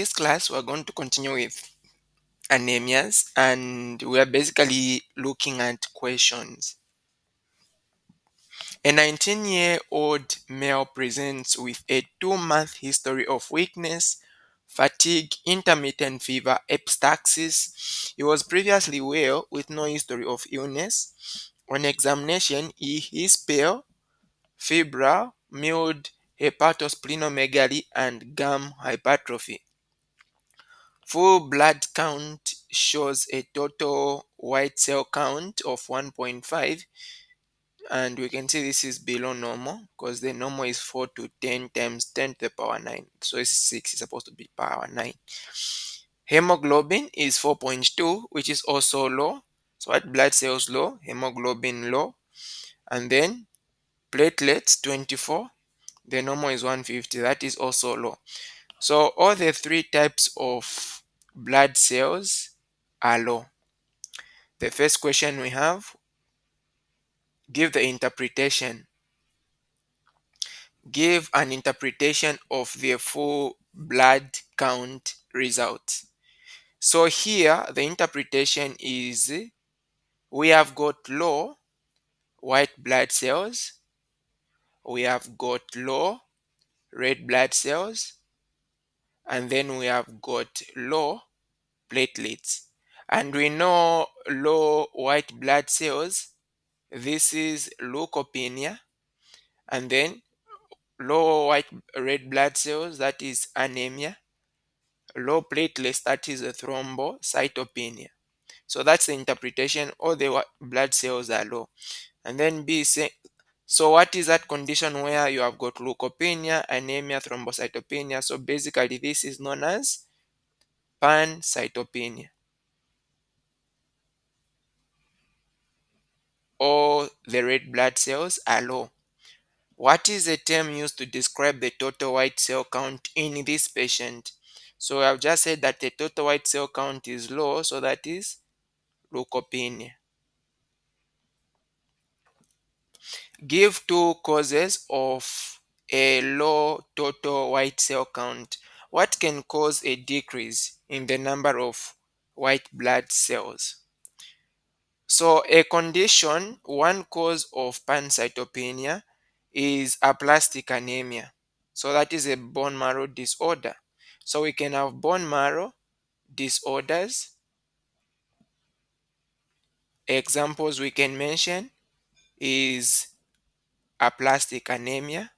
This class we're going to continue with anemias, and we are basically looking at questions. A 19-year-old male presents with a 2-month history of weakness, fatigue, intermittent fever, epistaxis. He was previously well with no history of illness. On examination, he is pale, febrile, mild hepatosplenomegaly, and gum hypertrophy. Full blood count shows a total white cell count of 1.5, and we can see this is below normal because the normal is 4 to 10 times 10 to the power 9. So it's 6 is supposed to be power 9. Hemoglobin is 4.2, which is also low. So white blood cells low, hemoglobin low, and then platelets 24. The normal is 150. That is also low. So all the three types of blood cells are low. The first question we have, give the interpretation. Give an interpretation of the full blood count result. So here the interpretation is we have got low white blood cells, we have got low red blood cells, and then we have got low platelets. And we know low white blood cells, this is leukopenia, and then low white red blood cells, that is anemia, low platelets, that is a thrombocytopenia. So that's the interpretation. All the blood cells are low. And then B say, so what is that condition where you have got leukopenia, anemia, thrombocytopenia? So basically this is known as pancytopenia. All the red blood cells are low. What is the term used to describe the total white cell count in this patient? So I've just said that the total white cell count is low, so that is leukopenia. Give two causes of a low total white cell count. What can cause a decrease in the number of white blood cells? So a condition, one cause of pancytopenia is aplastic anemia. So that is a bone marrow disorder. So we can have bone marrow disorders. Examples we can mention is aplastic anemia.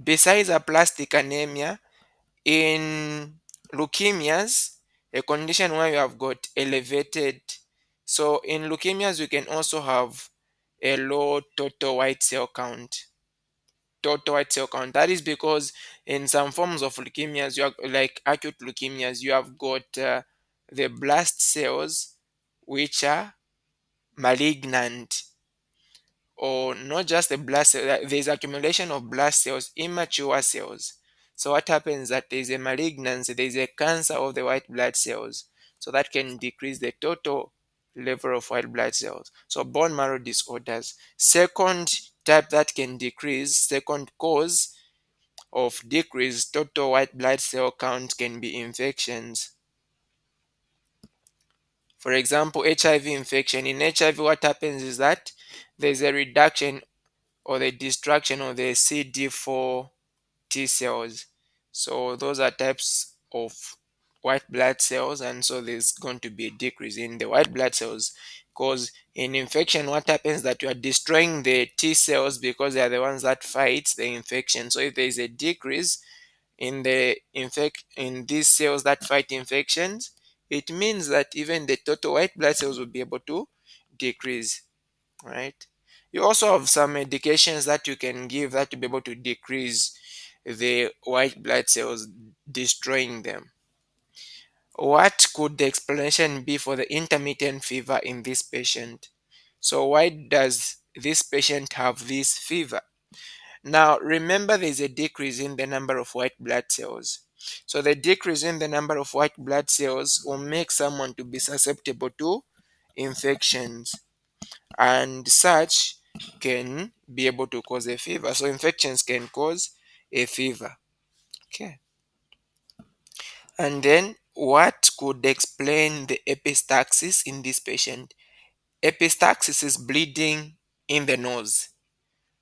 Besides aplastic anemia, in leukemias, a condition where you have got elevated, so in leukemias we can also have a low total white cell count. Total white cell count. That is because in some forms of leukemias, you have like acute leukemias, you have got the blast cells which are malignant, or not just the blast cell, there's accumulation of blast cells, immature cells. So what happens that there's a malignancy, there's a cancer of the white blood cells. So that can decrease the total level of white blood cells. So bone marrow disorders. Second type that can decrease, second cause of decreased total white blood cell count can be infections. For example, HIV infection. In HIV, what happens is that there's a reduction or the destruction of the CD4 T cells. So those are types of white blood cells, and so there's going to be a decrease in the white blood cells, because in infection what happens that you are destroying the T cells because they are the ones that fight the infection. So if there is a decrease in the in these cells that fight infections, it means that even the total white blood cells will be able to decrease, right? You also have some medications that you can give that to be able to decrease the white blood cells, destroying them. What could the explanation be for the intermittent fever in this patient? So why does this patient have this fever? Now remember, there's a decrease in the number of white blood cells. So the decrease in the number of white blood cells will make someone to be susceptible to infections, and such can be able to cause a fever. So infections can cause a fever. Okay. And then what could explain the epistaxis in this patient? Epistaxis is bleeding in the nose.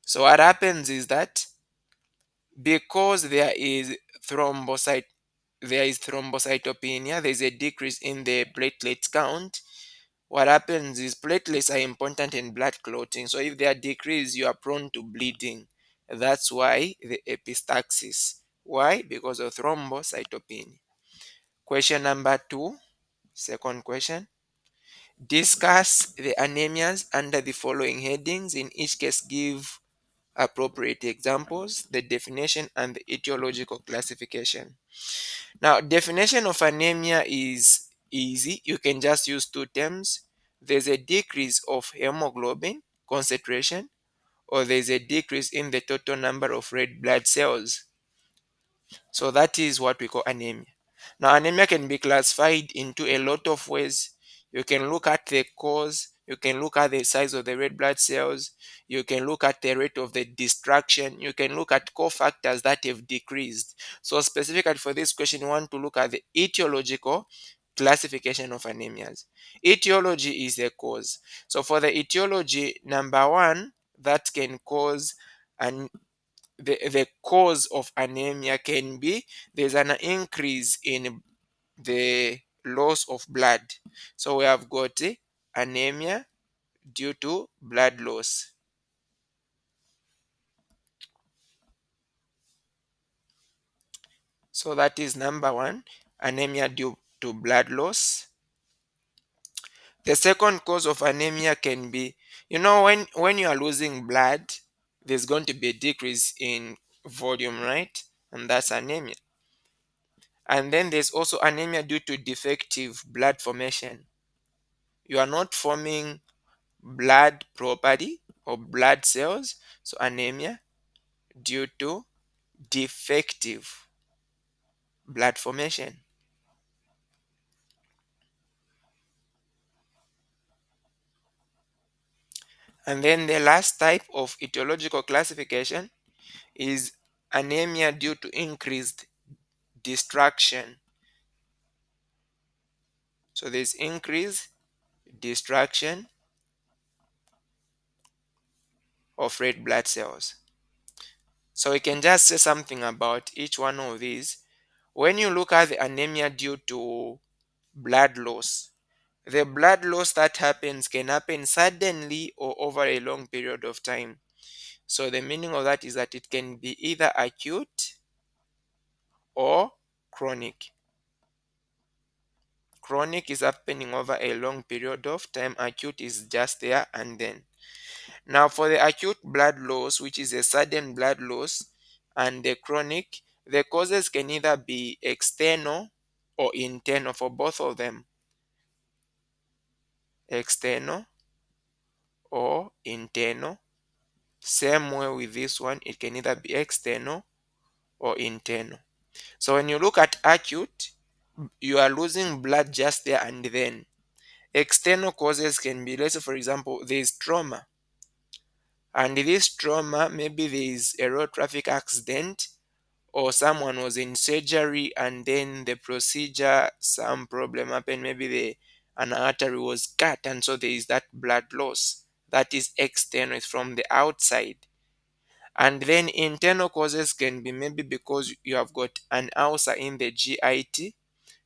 So what happens is that because thrombocyte there is thrombocytopenia, there is a decrease in the platelet count. What happens is platelets are important in blood clotting. So if they are decreased, you are prone to bleeding. That's why the epistaxis. Why? Because of thrombocytopenia. Question number 2, second question. Discuss the anemias under the following headings. In each case, give appropriate examples, the definition, and the etiological classification. Now, definition of anemia is easy. You can just use two terms. There's a decrease of hemoglobin concentration, or there's a decrease in the total number of red blood cells. So that is what we call anemia. Now, anemia can be classified into a lot of ways. You can look at the cause, you can look at the size of the red blood cells, you can look at the rate of the destruction, you can look at cofactors that have decreased. So, specifically for this question, you want to look at the etiological classification of anemias. Etiology is the cause. So, for the etiology, number one, that can cause an the cause of anemia can be there's an increase in the loss of blood. So we have got anemia due to blood loss. So that is number one, anemia due to blood loss. The second cause of anemia can be, when you are losing blood, there's going to be a decrease in volume, right? And that's anemia. And then there's also anemia due to defective blood formation. You are not forming blood properly or blood cells, so anemia due to defective blood formation. And then the last type of etiological classification is anemia due to increased destruction. So there's increased destruction of red blood cells. So we can just say something about each one of these. When you look at the anemia due to blood loss, the blood loss that happens can happen suddenly or over a long period of time. So the meaning of that is that it can be either acute or chronic. Chronic is happening over a long period of time. Acute is just there and then. Now for the acute blood loss, which is a sudden blood loss, and the chronic, the causes can either be external or internal for both of them. External or internal. Same way with this one, it can either be external or internal. So when you look at acute, you are losing blood just there and then. External causes can be, let's say for example, there is trauma. And this trauma, maybe there is a road traffic accident, or someone was in surgery and then the procedure, some problem happened, maybe an artery was cut, and so there is that blood loss. That is external, it's from the outside. And then internal causes can be maybe because you have got an ulcer in the GIT,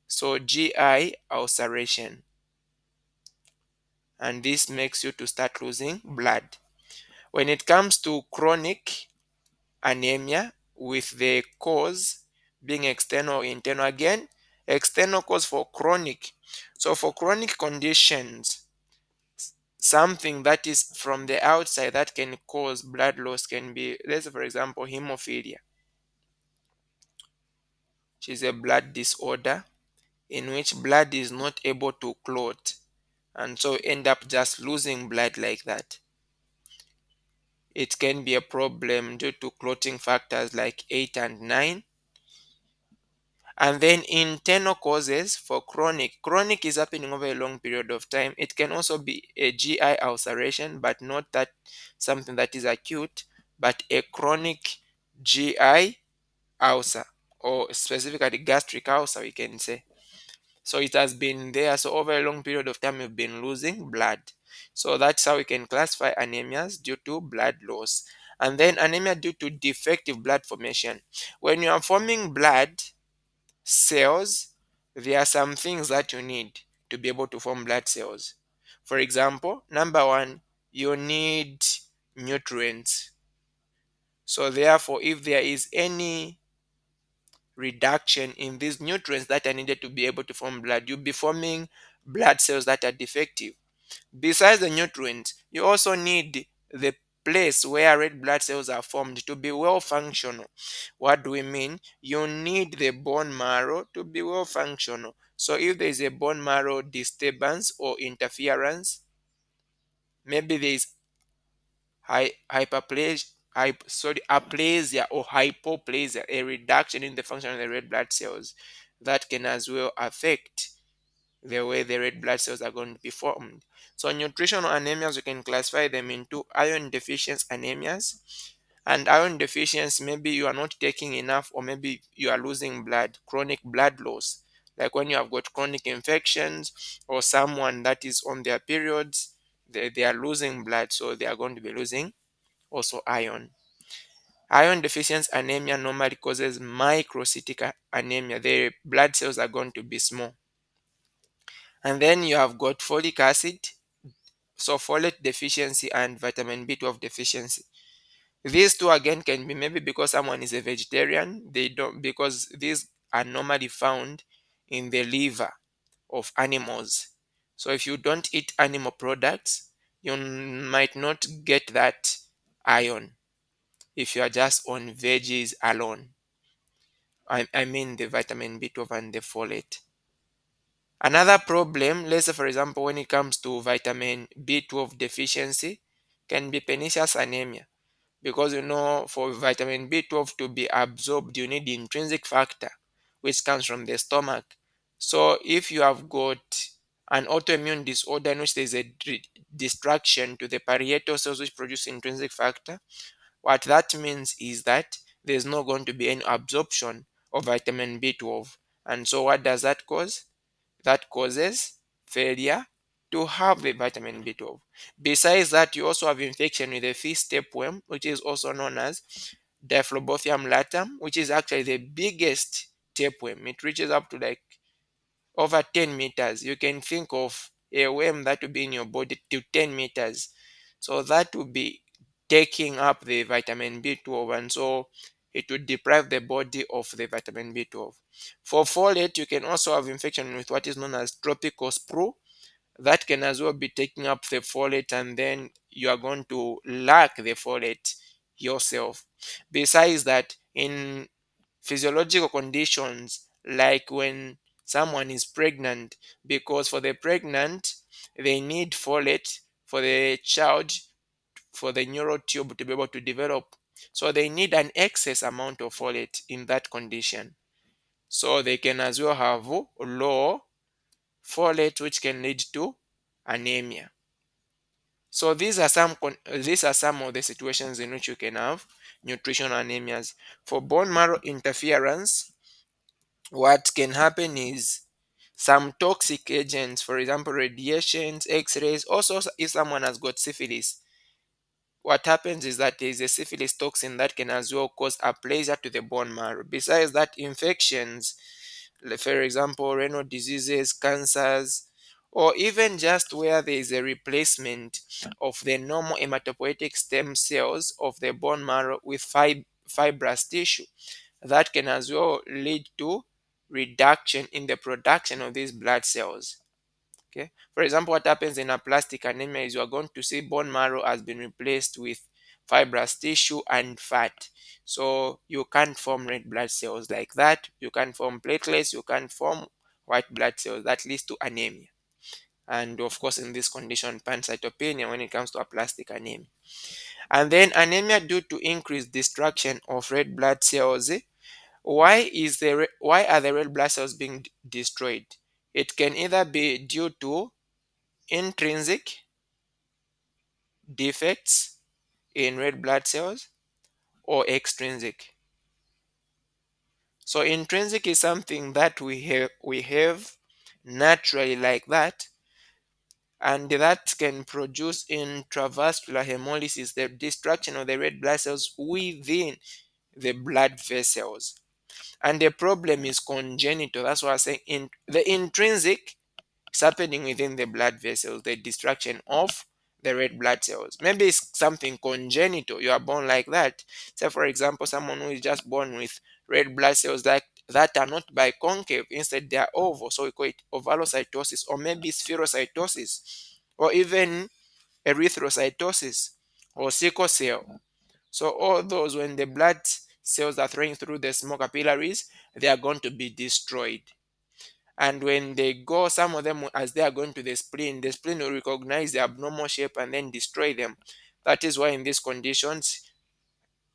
so GI ulceration, and this makes you to start losing blood. When it comes to chronic anemia, with the cause being external or internal, again, external cause for chronic. So for chronic conditions, something that is from the outside that can cause blood loss can be, let's say for example, hemophilia, which is a blood disorder in which blood is not able to clot, and so end up just losing blood like that. It can be a problem due to clotting factors like 8 and 9. And then internal causes for chronic is happening over a long period of time. It can also be a GI ulceration, but not that something that is acute, but a chronic GI ulcer or specifically gastric ulcer, we can say. So it has been there. So over a long period of time, you've been losing blood. So that's how we can classify anemias due to blood loss. And then anemia due to defective blood formation. When you are forming blood cells, there are some things that you need to be able to form blood cells. For example, number one, you need nutrients. So therefore, if there is any reduction in these nutrients that are needed to be able to form blood, you'll be forming blood cells that are defective. Besides the nutrients, you also need the place where red blood cells are formed to be well functional. What do we mean? You need the bone marrow to be well functional. So if there is a bone marrow disturbance or interference, maybe there is aplasia or hypoplasia, a reduction in the function of the red blood cells, that can as well affect the way the red blood cells are going to be formed. So nutritional anemias, we can classify them into iron deficiency anemias. And iron deficiency, maybe you are not taking enough, or maybe you are losing blood, chronic blood loss. Like when you have got chronic infections, or someone that is on their periods, they are losing blood, so they are going to be losing also iron. Iron deficiency anemia normally causes microcytic anemia. The blood cells are going to be small. And then you have got folic acid, so folate deficiency and vitamin B12 deficiency. These two again can be maybe because someone is a vegetarian, they don't, because these are normally found in the liver of animals. So if you don't eat animal products, you might not get that iron if you are just on veggies alone. I mean the vitamin B12 and the folate. Another problem, let's say for example, when it comes to vitamin B12 deficiency, can be pernicious anemia. Because for vitamin B12 to be absorbed, you need the intrinsic factor, which comes from the stomach. So if you have got an autoimmune disorder in which there is a distraction to the parietal cells which produce intrinsic factor, what that means is that there's not going to be any absorption of vitamin B12. And so what does that cause? That causes failure to have the vitamin B12. Besides that, you also have infection with the fish tapeworm, which is also known as Diphyllobothrium latum, which is actually the biggest tapeworm. It reaches up to like over 10 meters. You can think of a worm that will be in your body to 10 meters. So that will be taking up the vitamin B12, and so it will deprive the body of the vitamin B12. For folate, you can also have infection with what is known as tropical sprue. That can as well be taking up the folate, and then you are going to lack the folate yourself. Besides that, in physiological conditions like when someone is pregnant, because for the pregnant they need folate for the child, for the neural tube to be able to develop, so they need an excess amount of folate in that condition, so they can as well have low folate, which can lead to anemia. So these are some of the situations in which you can have nutritional anemias. For bone marrow interference, what can happen is some toxic agents, for example, radiations, x-rays. Also, if someone has got syphilis, what happens is that there is a syphilis toxin that can as well cause aplasia to the bone marrow. Besides that, infections, like for example, renal diseases, cancers, or even just where there is a replacement of the normal hematopoietic stem cells of the bone marrow with fibrous tissue, that can as well lead to reduction in the production of these blood cells. Okay. For example, what happens in aplastic anemia is you are going to see bone marrow has been replaced with fibrous tissue and fat. So you can't form red blood cells like that. You can't form platelets. You can't form white blood cells. That leads to anemia. And of course, in this condition, pancytopenia when it comes to aplastic anemia. And then anemia due to increased destruction of red blood cells. Why are the red blood cells being destroyed? It can either be due to intrinsic defects in red blood cells or extrinsic. So intrinsic is something that we have naturally like that, and that can produce intravascular hemolysis, the destruction of the red blood cells within the blood vessels. And the problem is congenital. That's why I say the intrinsic is happening within the blood vessels, the destruction of the red blood cells. Maybe it's something congenital. You are born like that. Say, for example, someone who is just born with red blood cells that are not biconcave, instead they are oval. So we call it ovalocytosis, or maybe spherocytosis, or even erythrocytosis, or sickle cell. So all those, when the blood cells are flowing through the small capillaries, they are going to be destroyed. And when they go, some of them, as they are going to the spleen will recognize the abnormal shape and then destroy them. That is why in these conditions,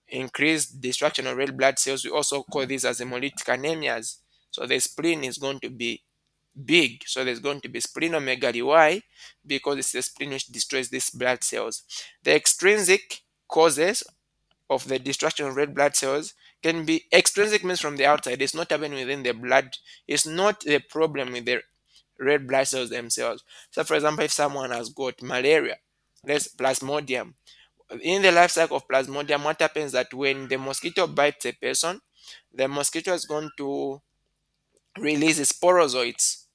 increased destruction of red blood cells, we also call these as hemolytic anemias. So the spleen is going to be big. So there's going to be splenomegaly. Why? Because it's the spleen which destroys these blood cells. The extrinsic causes of the destruction of red blood cells can be extrinsic, means from the outside. It's not happening within the blood. It's not the problem with the red blood cells themselves. So, for example, if someone has got malaria, let's plasmodium. In the life cycle of plasmodium, what happens is that when the mosquito bites a person, the mosquito is going to release sporozoites,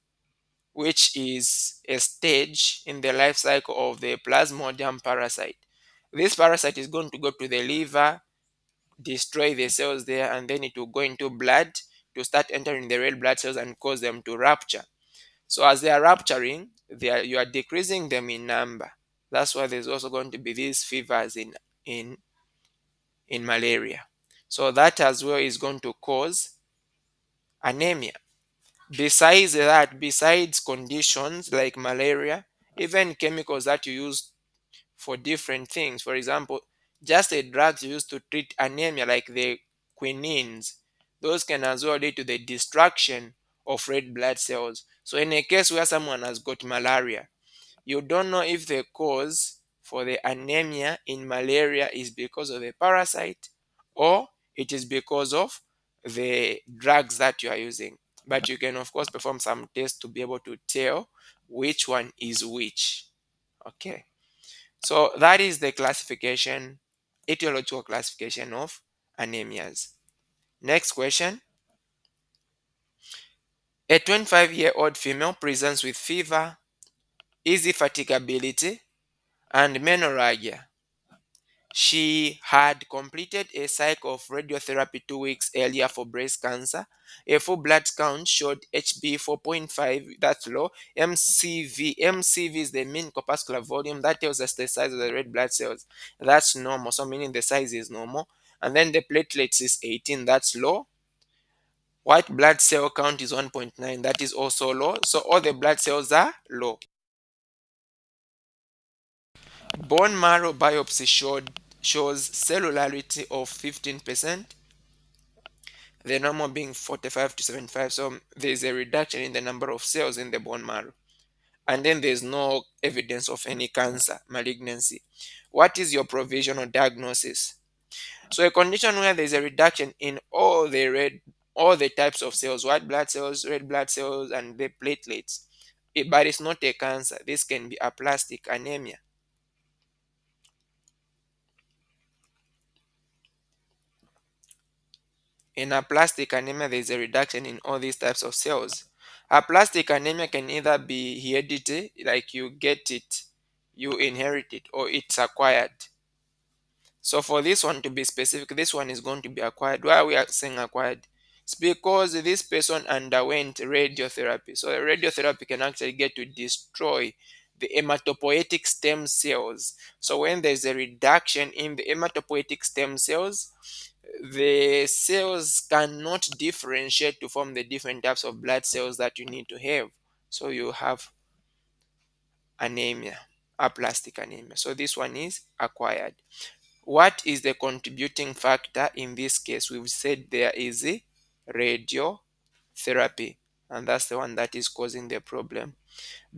which is a stage in the life cycle of the plasmodium parasite. This parasite is going to go to the liver, destroy the cells there, and then it will go into blood to start entering the red blood cells and cause them to rupture. So as they are rupturing, you are decreasing them in number. That's why there's also going to be these fevers in in malaria. So that as well is going to cause anemia. Besides that, besides conditions like malaria, even chemicals that you use for different things. For example, just the drugs used to treat anemia, like the quinines, those can as well lead to the destruction of red blood cells. So, in a case where someone has got malaria, you don't know if the cause for the anemia in malaria is because of the parasite or it is because of the drugs that you are using. But you can, of course, perform some tests to be able to tell which one is which. Okay. So that is the classification, etiological classification of anemias. Next question. A 25-year-old female presents with fever, easy fatigability, and menorrhagia. She had completed a cycle of radiotherapy 2 weeks earlier for breast cancer. A full blood count showed HB 4.5, that's low. MCV is the mean corpuscular volume. That tells us the size of the red blood cells. That's normal, so meaning the size is normal. And then the platelets is 18, that's low. White blood cell count is 1.9, that is also low. So all the blood cells are low. Bone marrow biopsy shows cellularity of 15%, the normal being 45 to 75. So there's a reduction in the number of cells in the bone marrow. And then there's no evidence of any cancer, malignancy. What is your provisional diagnosis? So a condition where there's a reduction in all the types of cells, white blood cells, red blood cells, and the platelets. But it's not a cancer. This can be aplastic anemia. In aplastic anemia, there is a reduction in all these types of cells. Aplastic anemia can either be hereditary, like you get it, you inherit it, or it's acquired. So for this one to be specific, this one is going to be acquired. Why are we saying acquired? It's because this person underwent radiotherapy. So radiotherapy can actually get to destroy the hematopoietic stem cells. So when there's a reduction in the hematopoietic stem cells, the cells cannot differentiate to form the different types of blood cells that you need to have. So you have anemia, aplastic anemia. So this one is acquired. What is the contributing factor in this case? We've said there is a radiotherapy, and that's the one that is causing the problem.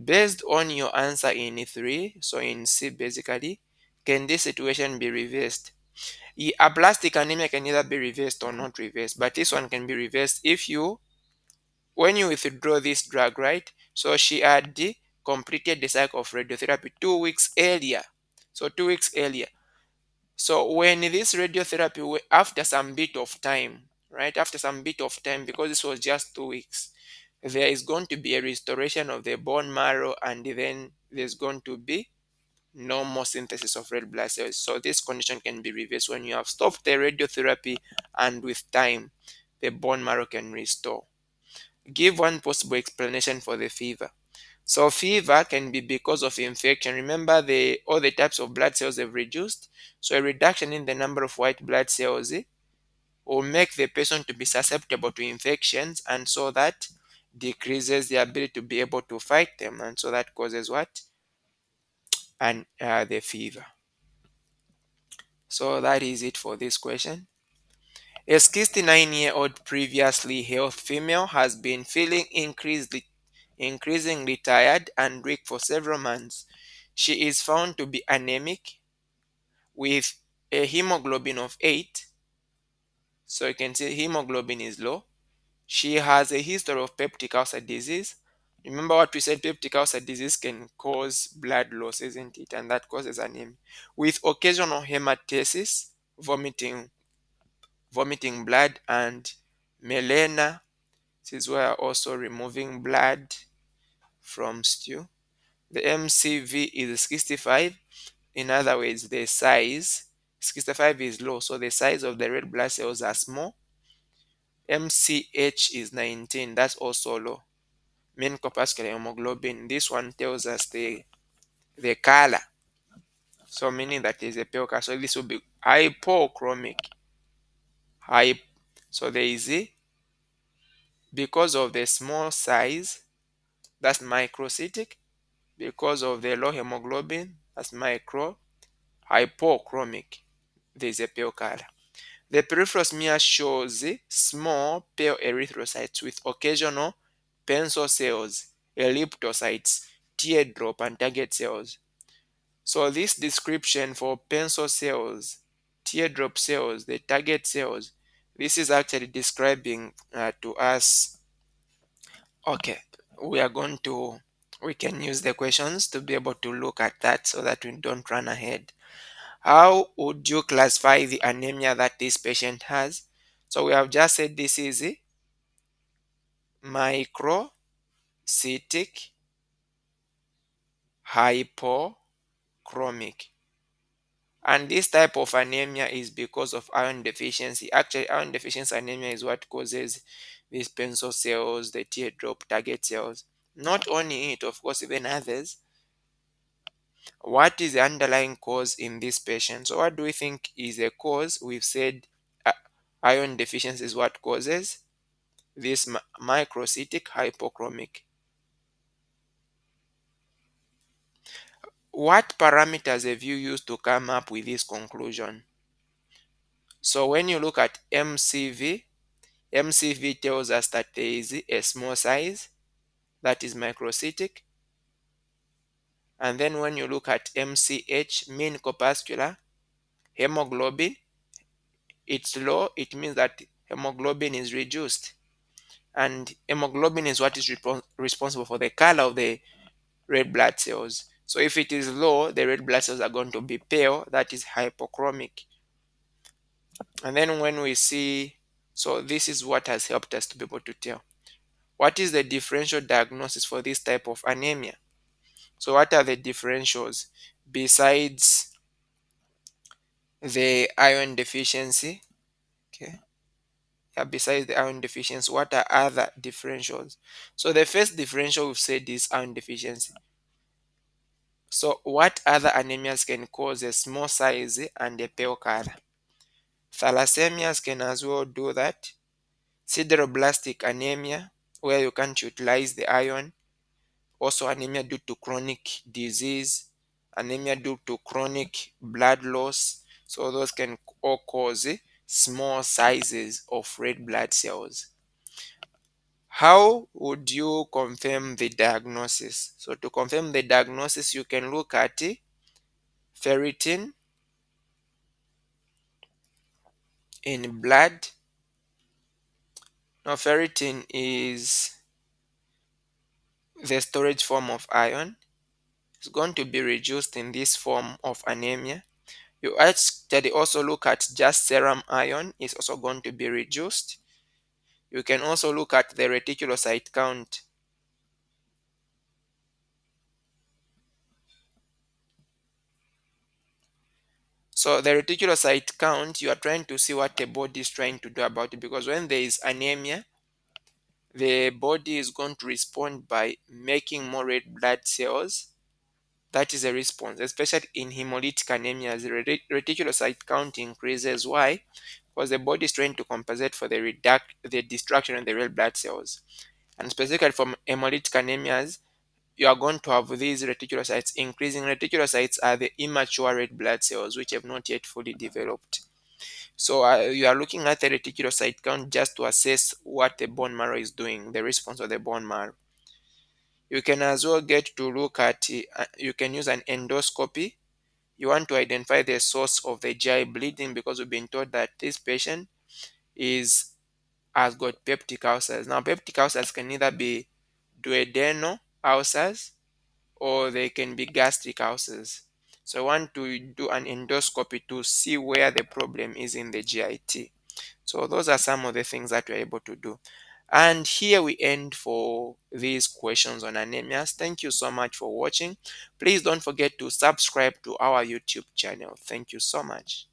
Based on your answer in 3, so in C basically, can this situation be reversed? Aplastic anemia can either be reversed or not reversed, but this one can be reversed if you, when you withdraw this drug, right? So she had completed the cycle of radiotherapy 2 weeks earlier. So 2 weeks earlier. So when this radiotherapy, after some bit of time, right? After some bit of time, because this was just 2 weeks, there is going to be a restoration of the bone marrow, and then there's going to be no more synthesis of red blood cells. So this condition can be reversed when you have stopped the radiotherapy, and with time, the bone marrow can restore. Give one possible explanation for the fever. So fever can be because of infection. Remember, the all the types of blood cells have reduced. So a reduction in the number of white blood cells will make the person to be susceptible to infections, and so that decreases the ability to be able to fight them, and so that causes what? And the fever. So that is it for this question. A 69-year-old previously healthy female has been feeling increasingly tired and weak for several months. She is found to be anemic with a hemoglobin of 8. So you can see hemoglobin is low. She has a history of peptic ulcer disease. Remember what we said, peptic ulcer disease can cause blood loss, isn't it? And that causes anemia. With occasional hematesis, vomiting blood, and melena. This is where also removing blood from stool. The MCV is 65. In other words, the size 65 is low, so the size of the red blood cells are small. MCH is 19, that's also low. Mean corpuscular hemoglobin. This one tells us the color, so meaning that is a pale color. So this will be hypochromic. Hy- so there is a, because of the small size, that's microcytic. Because of the low hemoglobin, that's micro. Hypochromic, there is a pale color. The peripheral smear shows small pale erythrocytes with occasional pencil cells, elliptocytes, teardrop, and target cells. So this description for pencil cells, teardrop cells, the target cells, this is actually describing to us. Okay, we are going to, we can use the questions to be able to look at that so that we don't run ahead. How would you classify the anemia that this patient has? So we have just said this is microcytic hypochromic. And this type of anemia is because of iron deficiency. Actually, iron deficiency anemia is what causes these pencil cells, the teardrop, target cells. Not only it, of course, even others. What is the underlying cause in this patient? So what do we think is a cause? We've said uh, iron deficiency is what causes this microcytic hypochromic. What parameters have you used to come up with this conclusion? So when you look at MCV, MCV tells us that there is a small size, that is microcytic. And then when you look at MCH, mean corpuscular hemoglobin, it's low, it means that hemoglobin is reduced. And hemoglobin is what is responsible for the color of the red blood cells. So if it is low, the red blood cells are going to be pale, that is hypochromic. And then when we see, so this is what has helped us to be able to tell. What is the differential diagnosis for this type of anemia? So what are the differentials besides the iron deficiency? Okay. Yeah, besides the iron deficiency, what are other differentials? So the first differential we've said is iron deficiency. So what other anemias can cause a small size and a pale color? Thalassemias can as well do that. Sideroblastic anemia, where you can't utilize the iron. Also anemia due to chronic disease, anemia due to chronic blood loss. So those can all cause small sizes of red blood cells. How would you confirm the diagnosis? So to confirm the diagnosis, you can look at ferritin, in blood. Now, ferritin is the storage form of iron. It's going to be reduced in this form of anemia. You actually also look at just serum iron is also going to be reduced. You can also look at the reticulocyte count. So the reticulocyte count, you are trying to see what the body is trying to do about it, because when there is anemia, the body is going to respond by making more red blood cells. That is a response, especially in hemolytic anemias. The reticulocyte count increases. Why? Because the body is trying to compensate for the destruction of the red blood cells. And specifically from hemolytic anemias, you are going to have these reticulocytes increasing. Reticulocytes are the immature red blood cells which have not yet fully developed. So you are looking at the reticulocyte count just to assess what the bone marrow is doing, the response of the bone marrow. You can as well get to look at, you can use an endoscopy. You want to identify the source of the GI bleeding, because we've been told that this patient is has got peptic ulcers. Now, peptic ulcers can either be duodenal ulcers or they can be gastric ulcers. So I want to do an endoscopy to see where the problem is in the GIT. So those are some of the things that we're able to do. And here we end for these questions on anemias. Thank you so much for watching. Please don't forget to subscribe to our YouTube channel. Thank you so much.